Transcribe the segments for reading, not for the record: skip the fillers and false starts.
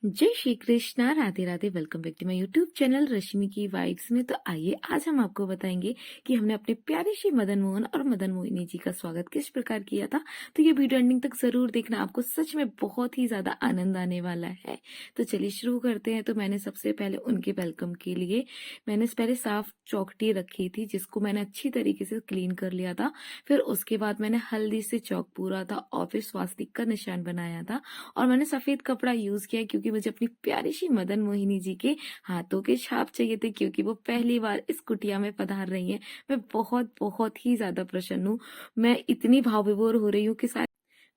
जय Shri Krishna, Radhe Radhe. Welcome back to my YouTube channel Rashmi की vibes में। तो आइए आज हम आपको बताएंगे कि हमने अपने प्यारे श्री मदन मोहन और मदन मोहिनी जी का स्वागत किस प्रकार किया था। तो ये वीडियो एंडिंग तक जरूर देखना, आपको सच में बहुत ही ज्यादा आनंद आने वाला है। तो चलिए शुरू करते हैं। तो मैंने सबसे पहले उनके वेलकम के लिए मैंने पहले साफ चौकटी रखी थी, जिसको मैंने अच्छी तरीके से क्लीन कर लिया था। फिर उसके बाद मैंने हल्दी से चौक पूरा था और फिर स्वास्तिक का निशान बनाया था। और मैंने सफेद कपड़ा यूज किया क्योंकि मुझे अपनी प्यारी सी मदन मोहिनी जी के हाथों के छाप चाहिए थे, क्योंकि वो पहली बार इस कुटिया में पधार रही हैं। मैं बहुत बहुत ही ज्यादा प्रसन्न हूँ। मैं इतनी भाव विभोर हो रही हूँ कि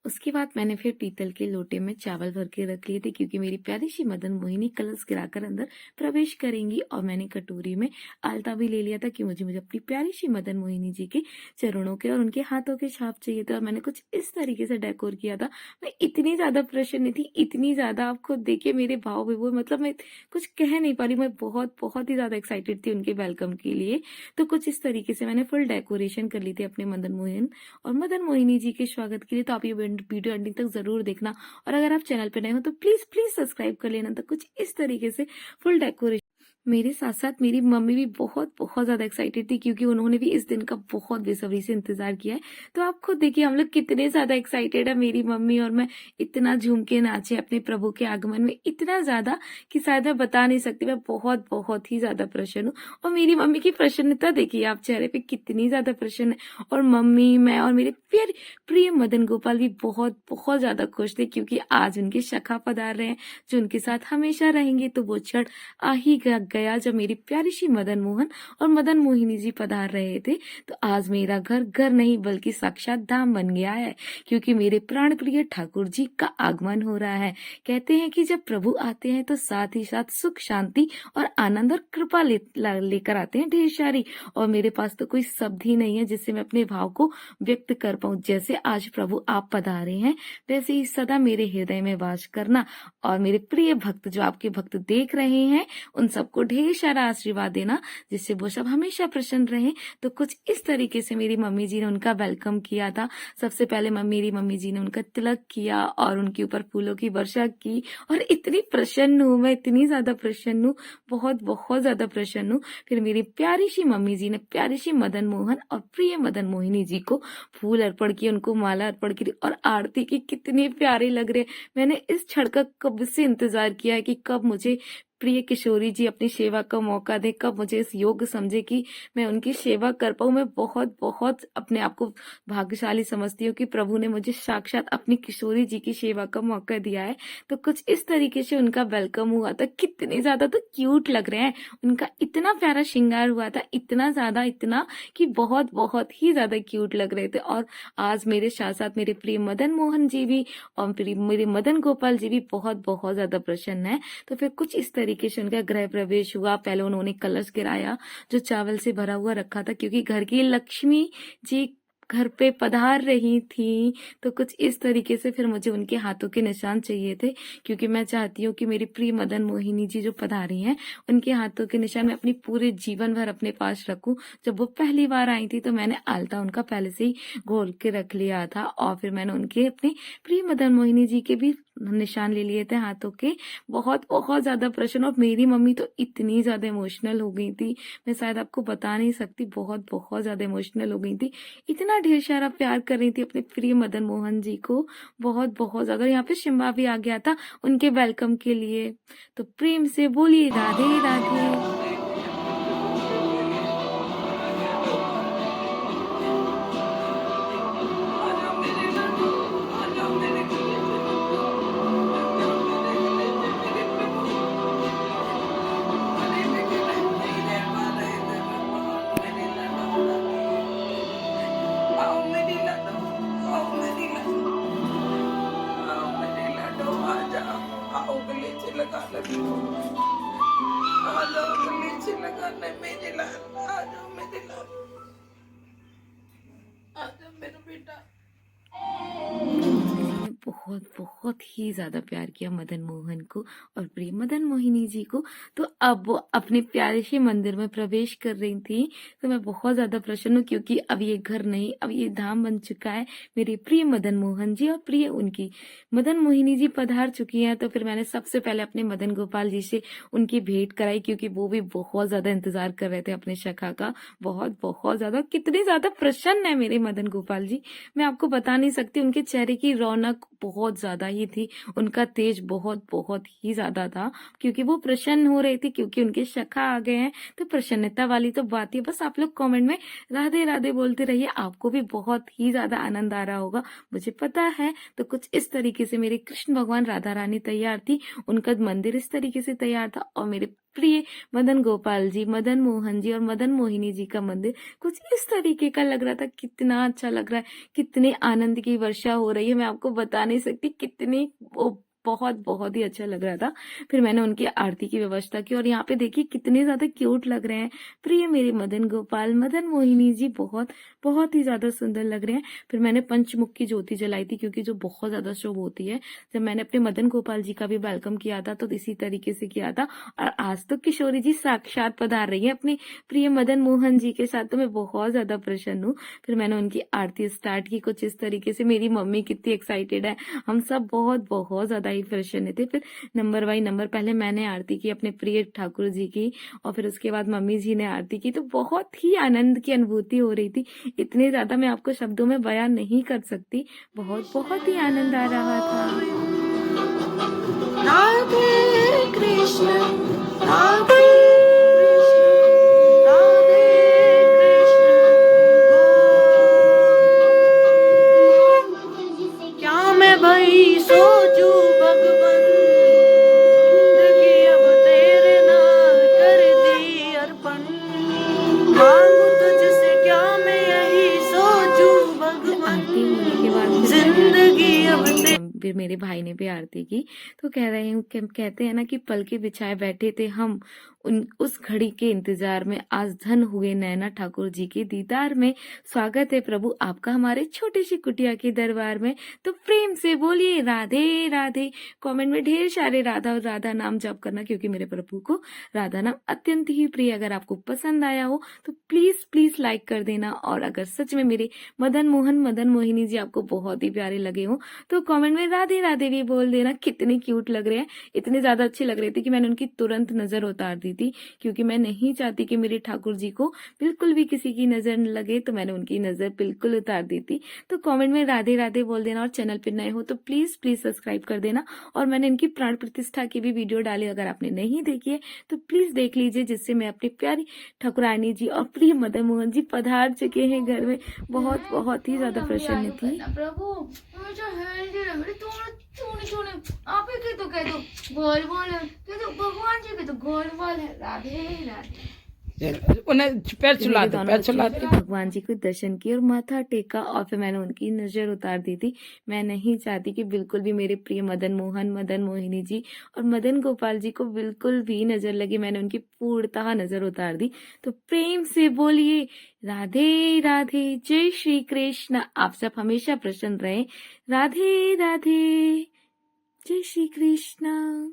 उसके बाद मैंने फिर पीतल के लोटे में चावल भर के रख लिए थे, क्योंकि मेरी प्यारी सी मदन मोहिनी कलश गिराकर अंदर प्रवेश करेंगी। और मैंने कटोरी में आलता भी ले लिया था कि मुझे मुझे अपनी प्यारी सी मदन मोहिनी जी के चरणों के और उनके हाथों के छाप चाहिए थे। और मैंने कुछ इस तरीके से डेकोर किया था। मैं इतनी ज्यादा प्रसन्न थी, इतनी ज्यादा, आप खुद देखिए मेरे भाव विभोर, मतलब मैं कुछ कह नहीं पा रही। मैं बहुत बहुत ही ज्यादा एक्साइटेड थी उनके वेलकम के लिए। तो कुछ इस तरीके से मैंने फुल डेकोरेशन कर ली थी अपने मदन मोहन और मदन मोहिनी जी के स्वागत के लिए। तो आप ये वीडियो एंडिंग तक जरूर देखना। और अगर आप चैनल पे नए हो तो प्लीज प्लीज सब्सक्राइब कर लेना। तो कुछ इस तरीके से फुल डेकोरेशन। मेरे साथ साथ मेरी मम्मी भी बहुत बहुत ज्यादा एक्साइटेड थी, क्योंकि उन्होंने भी इस दिन का बहुत बेसब्री से इंतजार किया है। तो आप खुद देखिए हम लोग कितने ज्यादा एक्साइटेड है, मेरी मम्मी और मैं। इतना झूम के नाचे अपने प्रभु के आगमन में, इतना ज्यादा कि शायद मैं बता नहीं सकती। मैं बहुत बहुत ही ज्यादा प्रसन्न हूँ। और मेरी मम्मी की प्रसन्नता देखिए आप चेहरे पे, कितनी ज्यादा प्रसन्न है। और मम्मी, मैं और मेरे प्यारे प्रिय मदन गोपाल भी बहुत बहुत ज्यादा खुश थे, क्योंकि आज उनके सखा पधार रहे हैं जो उनके साथ हमेशा रहेंगे। तो वो क्षण आ ही गया जब मेरी प्यारी सी मदन मोहन और मदन मोहिनी जी पधार रहे थे। तो आज मेरा घर घर नहीं बल्कि साक्षात धाम बन गया है, क्योंकि मेरे प्राण प्रिय ठाकुर जी का आगमन हो रहा है। कहते हैं कि जब प्रभु आते हैं तो साथ ही साथ सुख, शांति और आनंद और कृपा लेकर आते हैं ढेर सारी। और मेरे पास तो कोई शब्द ही नहीं है जिससे मैं अपने भाव को व्यक्त कर पाऊं। जैसे आज प्रभु आप पधारे हैं, वैसे ही सदा मेरे हृदय में वास करना। और मेरे प्रिय भक्त जो आपके भक्त देख रहे हैं, उन सबको ढेर सारा आशीर्वाद देना, जिससे वो सब हमेशा प्रसन्न रहे। तो कुछ इस तरीके से मेरी मम्मी जी ने उनका वेलकम किया था। सबसे पहले मेरी मम्मी जी ने उनका तिलक किया और उनके ऊपर फूलों की वर्षा की। और इतनी प्रसन्न हूँ मैं, इतनी ज्यादा प्रसन्न हूँ, बहुत बहुत ज्यादा प्रसन्न हूँ। फिर मेरी प्यारी सी मम्मी जी ने प्यारी सी मदन मोहन और प्रिय मदन मोहिनी जी को फूल अर्पण किए, उनको माला अर्पण की और आरती की। कितने प्यारे लग रहे। मैंने इस क्षण का कब से इंतजार किया है कि कब मुझे प्रिय किशोरी जी अपनी सेवा का मौका दे, कब मुझे इस योग्य समझे कि मैं उनकी सेवा कर पाऊं। मैं बहुत बहुत अपने आप को भाग्यशाली समझती हूँ कि प्रभु ने मुझे साक्षात अपनी किशोरी जी की सेवा का मौका दिया है। तो कुछ इस तरीके से उनका वेलकम हुआ था। कितने ज्यादा तो क्यूट लग रहे हैं। उनका इतना प्यारा श्रृंगार हुआ था, इतना ज्यादा, इतना कि बहुत बहुत ही ज्यादा क्यूट लग रहे थे। और आज मेरे साथ साथ मेरे प्रिय मदन मोहन जी भी और मेरे मदन गोपाल जी भी बहुत बहुत ज्यादा प्रसन्न है। तो फिर कुछ इस तरीके से उनका गृह प्रवेश हुआ। पहले उन्होंने कलश गिराया जो चावल से भरा हुआ रखा था, क्योंकि घर की लक्ष्मी जी घर पे पधार रही थी। तो कुछ इस तरीके से फिर मुझे उनके हाथों के निशान चाहिए थे, क्योंकि मैं चाहती हूँ कि मेरी प्रिय मदन मोहिनी जी जो पधारी हैं, उनके हाथों के निशान मैं अपनी पूरे जीवन भर अपने पास रखूं। जब वो पहली बार आई थी तो मैंने आलता उनका पहले से ही घोल के रख लिया था। और फिर मैंने उनके अपने प्रिय मदन मोहिनी जी के भी निशान ले लिए थे हाथों के। बहुत बहुत ज्यादा प्रसन्न। और मेरी मम्मी तो इतनी ज्यादा इमोशनल हो गई थी, मैं शायद आपको बता नहीं सकती। बहुत बहुत ज्यादा इमोशनल हो गई थी, इतना ढेर सारा प्यार कर रही थी अपने प्रिय मदन मोहन जी को, बहुत बहुत ज्यादा। यहाँ पे शिम्बा भी आ गया था उनके वेलकम के लिए। तो प्रेम से बोलिए राधे राधे। आ जाओ गले से लगाना मेरे लाल, आ जाओ मेरे लाल, आ जाओ मेरा बेटा। प्रभु जी ने बहुत बहुत ही ज़्यादा प्यार किया मदन मोहन को और प्रिय मदन मोहिनी जी को। तो अब वो अपने प्यारे से मंदिर में प्रवेश कर रही थी, तो मैं बहुत ज़्यादा प्रसन्न हूँ क्योंकि अब ये घर नहीं, अब ये धाम बन चुका है। मेरे प्रिय मदन मोहन जी और प्रिय उनकी मदन मोहिनी जी पधार चुकी हैं। तो फिर मैंने सबसे पहले अपने मदन गोपाल जी से उनकी भेंट कराई क्योंकि वो भी बहुत ज़्यादा इंतज़ार कर रहे थे अपने सखा का। बहुत बहुत ज़्यादा, कितने ज़्यादा प्रसन्न है मेरे मदन गोपाल जी, मैं आपको बता नहीं सकती। उनके चेहरे की रौनक बहुत ज़्यादा ही थी, उनका तेज बहुत बहुत ही ज़्यादा था क्योंकि वो प्रसन्न हो रही थी क्योंकि उनके सखा आ गए हैं। तो प्रसन्नता वाली तो बात ही, बस आप लोग कमेंट में राधे राधे बोलते रहिए, आपको भी बहुत ही ज़्यादा आनंद आ रहा होगा, मुझे पता है। तो कुछ इस तरीके से मेरे कृष्ण भगवान राधा रानी तैयार थी, उनका मंदिर इस तरीके से तैयार था और मेरे प्रिय मदन गोपाल जी, मदन मोहन जी और मदन मोहिनी जी का मंदिर कुछ इस तरीके का लग रहा था। कितना अच्छा लग रहा है, कितने आनंद की वर्षा हो रही है, मैं आपको बता नहीं सकती कितनी बहुत बहुत ही अच्छा लग रहा था। फिर मैंने उनकी आरती की व्यवस्था की और यहाँ पे देखिए कितने ज्यादा क्यूट लग रहे हैं प्रिय मेरे मदन गोपाल, मदन मोहिनी जी, बहुत बहुत ही ज्यादा सुंदर लग रहे हैं। फिर मैंने पंचमुख की ज्योति जलाई थी क्योंकि जो बहुत ज्यादा शुभ होती है। जब मैंने अपने मदन गोपाल जी का भी वेलकम किया था तो इसी तरीके से किया था और आज तो किशोरी जी साक्षात पधार रही है अपने प्रिय मदन मोहन जी के साथ, तो मैं बहुत ज्यादा प्रसन्न हूँ। फिर मैंने उनकी आरती स्टार्ट की कुछ इस तरीके से। मेरी मम्मी कितनी एक्साइटेड है, हम सब बहुत बहुत ज्यादा ही प्रसन्न थे। फिर नंबर बाई नंबर पहले मैंने आरती की अपने प्रिय ठाकुर जी की और फिर उसके बाद मम्मी जी ने आरती की। तो बहुत ही आनंद की अनुभूति हो रही थी, इतने ज्यादा मैं आपको शब्दों में बयान नहीं कर सकती, बहुत बहुत ही आनंद आ रहा था। राधे कृष्ण राधे कृष्ण राधे कृष्ण क्या मैं भाई सोचू भगवन जिंदगी अब तेरे नाम कर दी अर्पण मांगू तुझसे क्या मैं यही सोचू भगवन आरती होने के बाद फिर जिंदगी अब फिर मेरे भाई ने भी आरती की। तो कह रहे हैं, कहते हैं ना कि पल के बिछाए बैठे थे हम उस घड़ी के इंतजार में, आज धन हुए नैना ठाकुर जी के दीदार में, स्वागत है प्रभु आपका हमारे छोटी सी कुटिया के दरबार में। तो प्रेम से बोलिए राधे राधे, कमेंट में ढेर सारे राधा और राधा नाम जप करना क्योंकि मेरे प्रभु को राधा नाम अत्यंत ही प्रिय। अगर आपको पसंद आया हो तो प्लीज प्लीज लाइक कर देना और अगर सच में मेरे मदन मोहन मदन मोहिनी जी आपको बहुत ही प्यारे लगे हो तो कमेंट में राधे राधे भी बोल देना। कितने क्यूट लग रहे हैं, इतने ज्यादा अच्छे लग रहे थे कि मैंने उनकी तुरंत नजर उतार दी थी क्योंकि मैं नहीं चाहती कि मेरे ठाकुर जी को बिल्कुल भी किसी की नजर न लगे, तो मैंने उनकी नजर बिल्कुल उतार दी थी। तो कमेंट में राधे राधे बोल देना और चैनल पर नए हो तो प्लीज प्लीज सब्सक्राइब कर देना। और मैंने इनकी प्राण प्रतिष्ठा की भी वीडियो डाली, अगर आपने नहीं देखी है तो प्लीज देख लीजिए, जिससे मैं अपनी प्यारी ठाकुरानी जी और प्रिय मदन मोहन जी पधार चुके हैं घर में। बहुत बहुत ही ज्यादा प्रसन्न थी। प्रभु मुझे हेल्दी लग रही, तूने तूने आप ही तो कह दो गोल गोल है, कह दो भगवान जी के तो गोल गोल है। राधे राधे। उन्हें पैर फिर चला मेरे दे, दोनों पैर बच्चों चला ने दे। भगवान जी को दर्शन किए और माथा टेका और फिर मैंने उनकी नजर उतार दी थी। मैं नहीं चाहती कि बिल्कुल भी मेरे प्रिय मदन मोहन मदन मोहिनी जी और मदन गोपाल जी को बिल्कुल भी नजर लगी, मैंने उनकी पूर्णतः नजर उतार दी। तो प्रेम से बोलिए राधे राधे, जय श्री कृष्ण। आप सब हमेशा प्रसन्न रहे। राधे राधे, जय श्री कृष्ण।